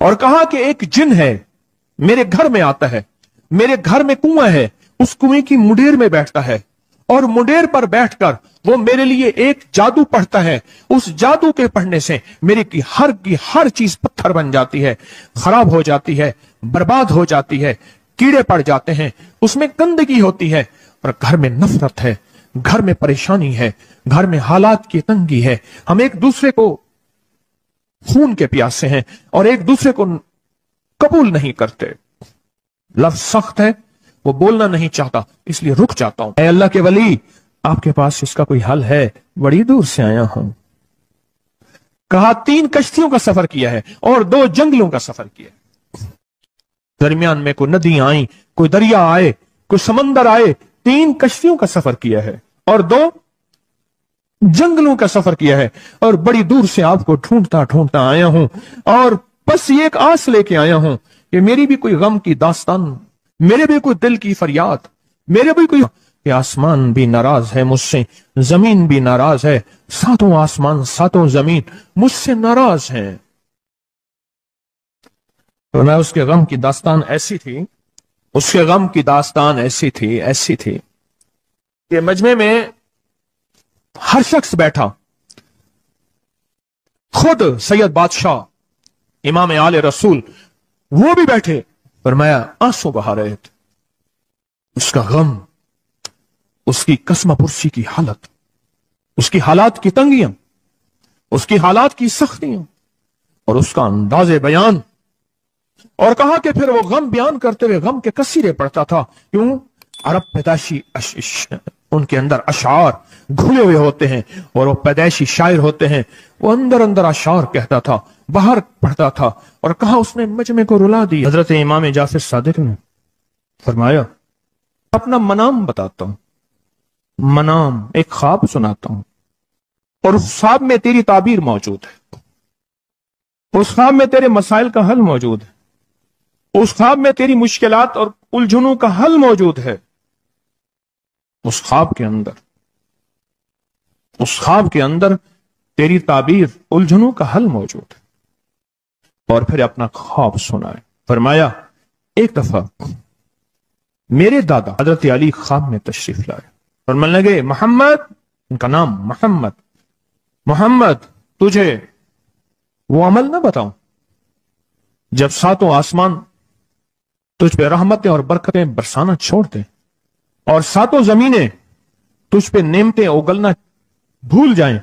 اور کہا کہ ایک جن ہے میرے گھر میں آتا ہے, میرے گھر میں کنواں ہے, اس کنویں کی منڈیر میں بیٹھتا ہے اور منڈیر پر بیٹھ کر وہ میرے لیے ایک جادو پڑھتا ہے. اس جادو کے پڑھنے سے میری کی ہر چیز پتھر بن جاتی ہے, خراب ہو جاتی ہے, برباد ہو جاتی ہے, کیڑے پڑ جاتے ہیں, اس میں گندگی ہوتی ہے, اور گھر میں نفرت ہے, گھر میں پریشانی ہے, گھر میں حالات کی تنگی ہے, ہم ایک دوسرے کو خون کے پیاسے ہیں اور ایک دوسرے کو قبول نہیں کرتے. لفظ سخت ہے, وہ بولنا نہیں چاہتا, اس لیے رک جاتا ہوں. اے اللہ کے ولی, آپ کے پاس اس کا کوئی حل ہے؟ بڑی دور سے آیا ہوں. کہا 3 کشتیوں کا سفر کیا ہے اور 2 جنگلوں کا سفر کیا ہے. درمیان میں کوئی ندی آئی, کوئی دریا آئے, کوئی سمندر آئے. 3 کشتیوں کا سفر کیا ہے اور 2 جنگلوں کا سفر کیا ہے, اور بڑی دور سے آپ کو ڈھونڈتا آیا ہوں, اور بس یہ ایک آس لے کے آیا ہوں کہ میری بھی کوئی غم کی داستان, میرے بھی کوئی دل کی فریاد, میرے بھی کوئی کہ آسمان بھی ناراض ہے مجھ سے, زمین بھی ناراض ہے, 7 آسمان 7 زمین مجھ سے ناراض ہیں. تو میں اس کے غم کی داستان ایسی تھی, اس کے غم کی داستان ایسی تھی کہ مجمع میں ہر شخص بیٹھا, خود سید بادشاہ امام آل رسول وہ بھی بیٹھے. فرمایا آنسو بہا رہے تھے. اس کا غم, اس کی قسمہ پرسی کی حالت, اس کی حالات کی تنگیاں, اس کی حالات کی سختیاں, اور اس کا انداز بیان. اور کہا کہ پھر وہ غم بیان کرتے ہوئے غم کے کثیرے پڑھتا تھا. کیوں؟ عرب پیدائشی ان کے اندر اشعار گھلے ہوئے ہوتے ہیں, اور وہ پیدائشی شاعر ہوتے ہیں. وہ اندر اشعار کہتا تھا, باہر پڑھتا تھا. اور کہا اس نے مجمع کو رلا دی. حضرت امام جعفر صادق نے فرمایا اپنا منام بتاتا ہوں, منام ایک خواب سناتا ہوں, اور اس خواب میں تیری تعبیر موجود ہے, اس خواب میں تیرے مسائل کا حل موجود ہے, اس خواب میں تیری مشکلات اور الجھنوں کا حل موجود ہے. اس خواب کے اندر تیری تعبیر, الجھنوں کا حل موجود ہے. اور پھر اپنا خواب سنائے. فرمایا ایک دفعہ میرے دادا حضرت علی خواب میں تشریف لائے اور من لگے محمد, ان کا نام محمد, تجھے وہ عمل نہ بتاؤں جب 7 آسمان تجھ پہ رحمتیں اور برکتیں برسانا چھوڑ دیں, اور 7 زمینیں تجھ پہ نعمتیں اگلنا بھول جائیں.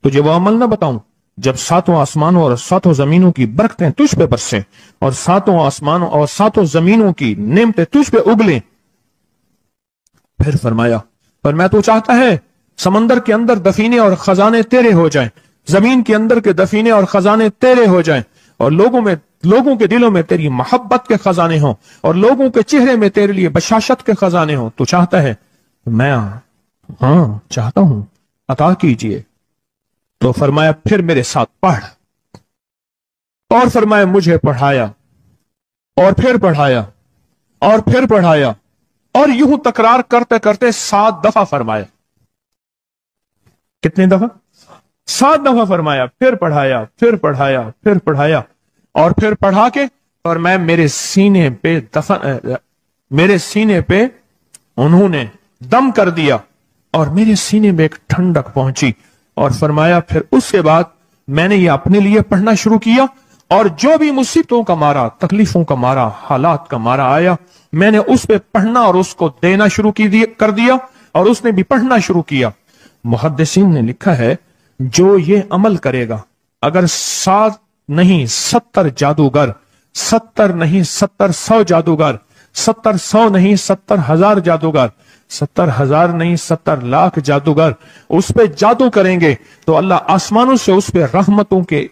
تجھے وہ عمل نہ بتاؤں جب 7 آسمانوں اور 7 زمینوں کی برکتیں تجھ پہ برسیں, اور 7 آسمانوں اور 7 زمینوں کی نعمتیں تجھ پہ اگلیں. پھر فرمایا پر میں تو چاہتا ہے سمندر کے اندر دفینے اور خزانے تیرے ہو جائیں, زمین کے اندر کے دفینے اور خزانے تیرے ہو جائیں, اور لوگوں کے دلوں میں تیری محبت کے خزانے ہوں, اور لوگوں کے چہرے میں تیرے لیے بشاشت کے خزانے ہوں. تو چاہتا ہے؟ میں ہاں چاہتا ہوں, عطا کیجئے. تو فرمایا پھر میرے ساتھ پڑھ, اور فرمایا مجھے پڑھایا, اور پھر پڑھایا, اور پھر پڑھایا, اور یوں تکرار کرتے کرتے 7 دفعہ فرمایا. کتنے دفعہ؟ 7 دفعہ فرمایا. پھر پڑھایا, پھر پڑھایا, پھر پڑھایا, اور پھر پڑھا کے اور میں میرے سینے پہ انہوں نے دم کر دیا, اور میرے سینے میں ایک ٹھنڈک پہنچی. اور فرمایا پھر اس کے بعد میں نے یہ اپنے لیے پڑھنا شروع کیا, اور جو بھی مصیبتوں کا مارا, تکلیفوں کا مارا, حالات کا مارا آیا, میں نے اس پہ پڑھنا اور اس کو دینا شروع کر دیا, اور اس نے بھی پڑھنا شروع کیا. محدثین نے لکھا ہے جو یہ عمل کرے گا, اگر 7 نہیں 70 جادوگر, 70 نہیں 70 جادوگر, 70 نہیں 70,000 جادوگر, 70,000 نہیں 70 لاکھ جادوگر اس پہ جادو کریں گے, تو اللہ آسمانوں سے اس پہ رحمتوں کے,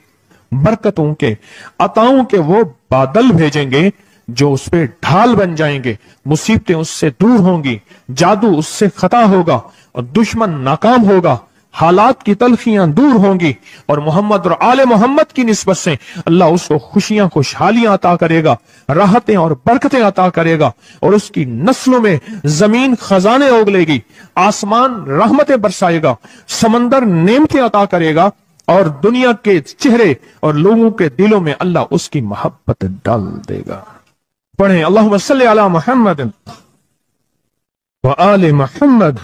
برکتوں کے, عطاؤں کے وہ بادل بھیجیں گے جو اس پہ ڈھال بن جائیں گے. مصیبتیں اس سے دور ہوں گی, جادو اس سے خطا ہوگا, اور دشمن ناکام ہوگا, حالات کی تلخیاں دور ہوں گی, اور محمد اور آل محمد کی نسبت سے اللہ اس کو خوشیاں خوشحالیاں عطا کرے گا, راحتیں اور برکتیں عطا کرے گا, اور اس کی نسلوں میں زمین خزانے اگلے گی, آسمان رحمتیں برسائے گا, سمندر نعمتیں عطا کرے گا, اور دنیا کے چہرے اور لوگوں کے دلوں میں اللہ اس کی محبت ڈال دے گا. پڑھیں اللہم صلی علی محمد وآل محمد،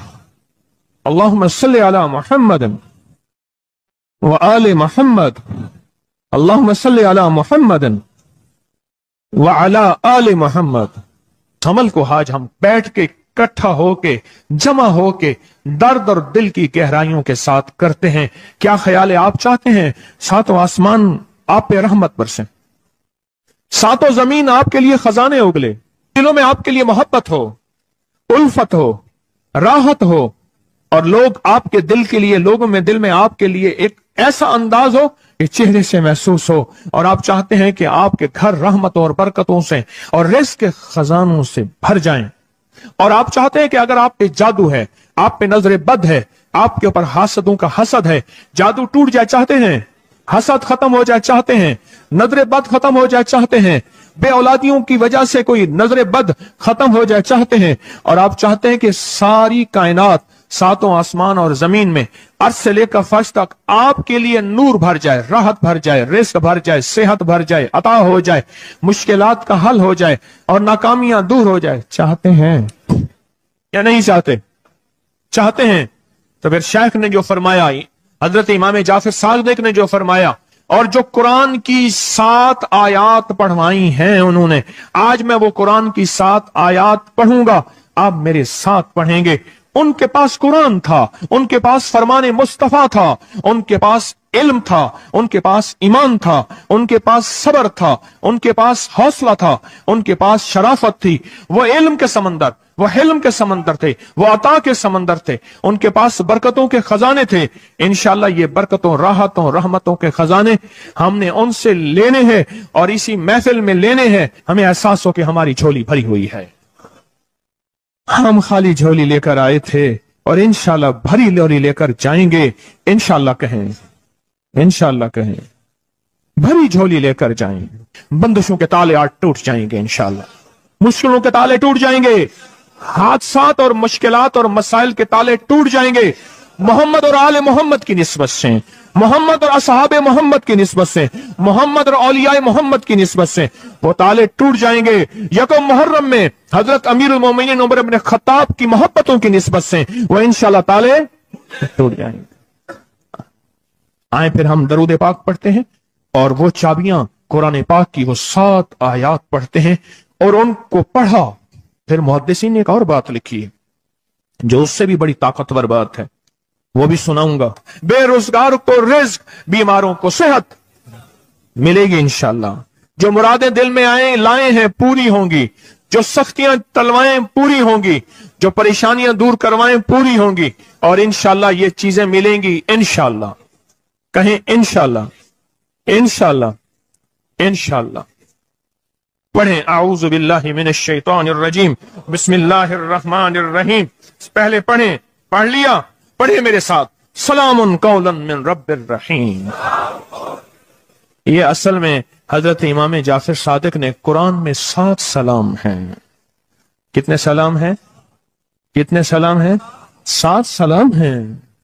اللہم صلی علی محمد وآل محمد، اللہم صلی علی محمد وعلی آل محمد. عمل کو آج ہم بیٹھ کے اکٹھا ہو کے جمع ہو کے درد اور دل کی گہرائیوں کے ساتھ کرتے ہیں. کیا خیال ہے؟ آپ چاہتے ہیں ساتوں آسمان آپ پہ رحمت برسیں، ساتوں زمین آپ کے لیے خزانے اگلے، دلوں میں آپ کے لیے محبت ہو، الفت ہو، راحت ہو، اور لوگ آپ کے دل کے لیے، لوگوں میں دل میں آپ کے لیے ایک ایسا انداز ہو کہ چہرے سے محسوس ہو، اور آپ چاہتے ہیں کہ آپ کے گھر رحمتوں اور برکتوں سے اور رزق کے خزانوں سے بھر جائیں، اور آپ چاہتے ہیں کہ اگر آپ پہ جادو ہے، آپ پہ نظر بد ہے، آپ کے اوپر حاسدوں کا حسد ہے، جادو ٹوٹ جائے چاہتے ہیں، حسد ختم ہو جائے چاہتے ہیں، نظر بد ختم ہو جائے چاہتے ہیں، بے اولادیوں کی وجہ سے کوئی نظر بد ختم ہو جائے چاہتے ہیں، اور آپ چاہتے ہیں کہ ساری کائنات، ساتوں آسمان اور زمین میں عرش سے لے کر فرش تک آپ کے لیے نور بھر جائے، راحت بھر جائے، رزق بھر جائے، صحت بھر جائے، عطا ہو جائے، مشکلات کا حل ہو جائے اور ناکامیاں دور ہو جائے، چاہتے ہیں یا نہیں چاہتے؟ چاہتے ہیں. تو پھر شیخ نے جو فرمایا، حضرت امام جعفر صادق نے جو فرمایا، اور جو قرآن کی 7 آیات پڑھوائی ہیں انہوں نے، آج میں وہ قرآن کی 7 آیات پڑھوں گا، آپ میرے ساتھ پڑھیں گے. ان کے پاس قرآن تھا، ان کے پاس فرمان مصطفیٰ تھا، ان کے پاس علم تھا، ان کے پاس ایمان تھا، ان کے پاس صبر تھا، ان کے پاس حوصلہ تھا، ان کے پاس شرافت تھی. وہ علم کے سمندر، وہ حلم کے سمندر تھے، وہ عطا کے سمندر تھے، ان کے پاس برکتوں کے خزانے تھے. انشاءاللہ یہ برکتوں، راحتوں، رحمتوں کے خزانے ہم نے ان سے لینے ہیں، اور اسی محفل میں لینے ہیں. ہمیں احساس ہو کہ ہماری جھولی بھری ہوئی ہے، ہم خالی جھولی لے کر آئے تھے اور انشاءاللہ بھری جھولی لے کر جائیں گے. انشاءاللہ کہیں، انشاءاللہ کہیں، بھری جھولی لے کر جائیں گے. بندشوں کے تالے آج ٹوٹ جائیں گے انشاءاللہ، مشکلوں کے تالے ٹوٹ جائیں گے، حادثات اور مشکلات اور مسائل کے تالے ٹوٹ جائیں گے. محمد اور آل محمد کی نسبت سے، محمد اور اصحاب محمد کی نسبت سے، محمد اور اولیاء محمد کی نسبت سے وہ تالے ٹوٹ جائیں گے. یکم محرم میں حضرت امیر المومنین عمر بن خطاب کی محبتوں کی نسبت سے وہ انشاءاللہ تالے ٹوٹ جائیں گے. آئیں پھر ہم درود پاک پڑھتے ہیں، اور وہ چابیاں قرآن پاک کی وہ 7 آیات پڑھتے ہیں، اور ان کو پڑھا. پھر محدثین نے ایک اور بات لکھی ہے جو اس سے بھی بڑی طاقتور بات ہے، وہ بھی سناؤں گا. بے روزگار کو رزق، بیماروں کو صحت ملے گی انشاءاللہ. جو مرادیں دل میں لائے ہیں پوری ہوں گی، جو سختیاں تلوائیں پوری ہوں گی، جو پریشانیاں دور کروائیں پوری ہوں گی، اور انشاءاللہ یہ چیزیں ملیں گی انشاءاللہ. کہیں انشاءاللہ، انشاءاللہ، انشاءاللہ. پڑھیں اعوذ باللہ من الشیطان الرجیم، بسم اللہ الرحمن الرحیم. پہلے پڑھیں، پڑھ لیا؟ پڑھیں میرے ساتھ، سلام قولا من رب الرحیم. یہ اصل میں حضرت امام جعفر صادق نے قرآن میں 7 سلام ہیں. کتنے سلام ہیں؟ کتنے سلام ہیں؟ 7 سلام ہیں.